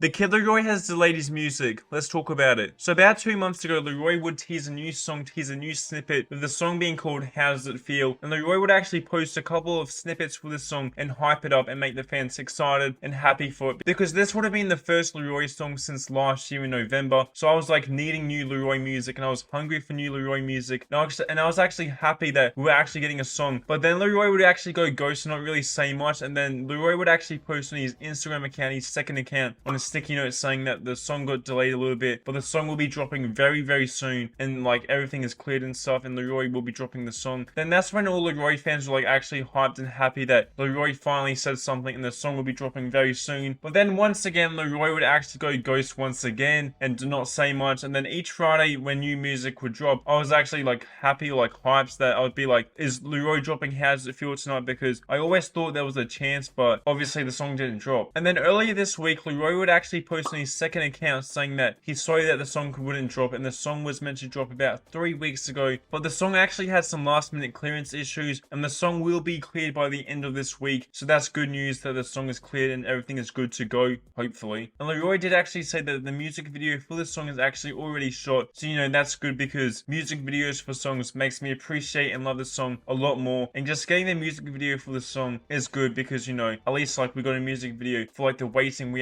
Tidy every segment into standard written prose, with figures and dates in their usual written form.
The Kid Laroi has delayed his music. Let's talk about it. So about 2 months ago, Laroi would tease a new snippet, with the song being called How Does It Feel? And Laroi would actually post a couple of snippets for this song and hype it up and make the fans excited and happy for it. Because this would have been the first Laroi song since last year in November. So I was like needing new Laroi music and I was hungry for new Laroi music. And I was actually happy that we were actually getting a song. But then Laroi would actually go ghost and not really say much. And then Laroi would actually post on his Instagram account, his second account, on a sticky note saying that the song got delayed a little bit, but the song will be dropping very, very soon, and like everything is cleared and stuff, and Laroi will be dropping the song. Then that's when all Laroi fans were like actually hyped and happy that Laroi finally said something and the song will be dropping very soon. But then once again, Laroi would actually go ghost once again and do not say much. And then each Friday when new music would drop, I was actually like happy, like hyped, that I would be like, is Laroi dropping How Does It Feel tonight? Because I always thought there was a chance, but obviously the song didn't drop. And then earlier this week, Laroi would actually post on his second account saying that he's sorry that the song wouldn't drop, and the song was meant to drop about 3 weeks ago, but the song actually had some last minute clearance issues, and the song will be cleared by the end of this week. So that's good news that the song is cleared and everything is good to go, hopefully. And Laroi did actually say that the music video for the song is actually already shot, so that's good, because music videos for songs makes me appreciate and love the song a lot more, and just getting the music video for the song is good because at least like we got a music video for like the waiting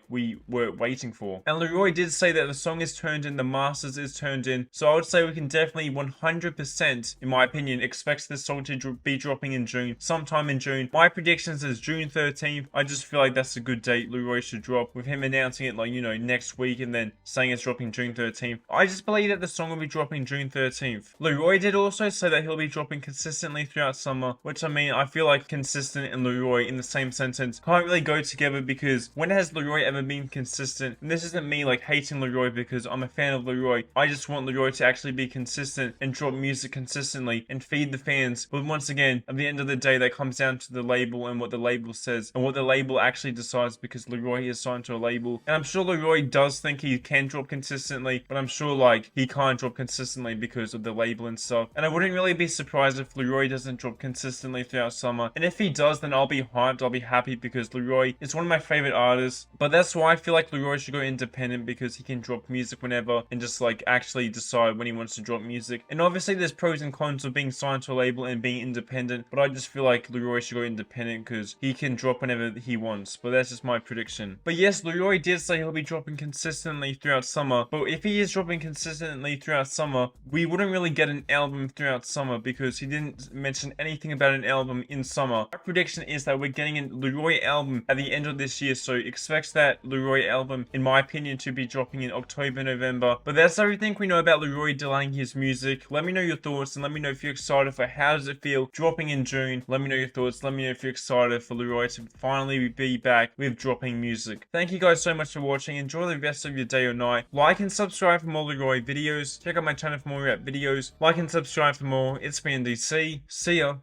we were waiting for. And Laroi did say that the song is turned in, the masters is turned in, so I would say we can definitely 100%, in my opinion, expect this song to be dropping in June, sometime in June. My predictions is June 13th. I just feel like that's a good date Laroi should drop, with him announcing it next week and then saying it's dropping June 13th. I just believe that the song will be dropping June 13th. Laroi did also say that he'll be dropping consistently throughout summer, which I feel like consistent and Laroi in the same sentence can't really go together, because when has Laroi ever been consistent? And this isn't me like hating Laroi because I'm a fan of Laroi. I just want Laroi to actually be consistent and drop music consistently and feed the fans. But once again, at the end of the day, that comes down to the label and what the label says and what the label actually decides, because Laroi is signed to a label. And I'm sure Laroi does think he can drop consistently, but I'm sure he can't drop consistently because of the label and stuff. And I wouldn't really be surprised if Laroi doesn't drop consistently throughout summer. And if he does, then I'll be hyped, I'll be happy, because Laroi is one of my favorite artists. But that's why I feel like Laroi should go independent, because he can drop music whenever and just actually decide when he wants to drop music. And obviously there's pros and cons of being signed to a label and being independent, but I just feel like Laroi should go independent because he can drop whenever he wants. But that's just my prediction. But yes, Laroi did say he'll be dropping consistently throughout summer, but if he is dropping consistently throughout summer, we wouldn't really get an album throughout summer, because he didn't mention anything about an album in summer. My prediction is that we're getting a Laroi album at the end of this year, so expect that Laroi album, in my opinion, to be dropping in October, November. But that's everything we know about Laroi delaying his music. Let me know your thoughts, and let me know if you're excited for How Does It Feel dropping in June. Let me know your thoughts. Let me know if you're excited for Laroi to finally be back with dropping music. Thank you guys so much for watching. Enjoy the rest of your day or night. Like and subscribe for more Laroi videos. Check out my channel for more rap videos. Like and subscribe for more. It's been DC. See ya.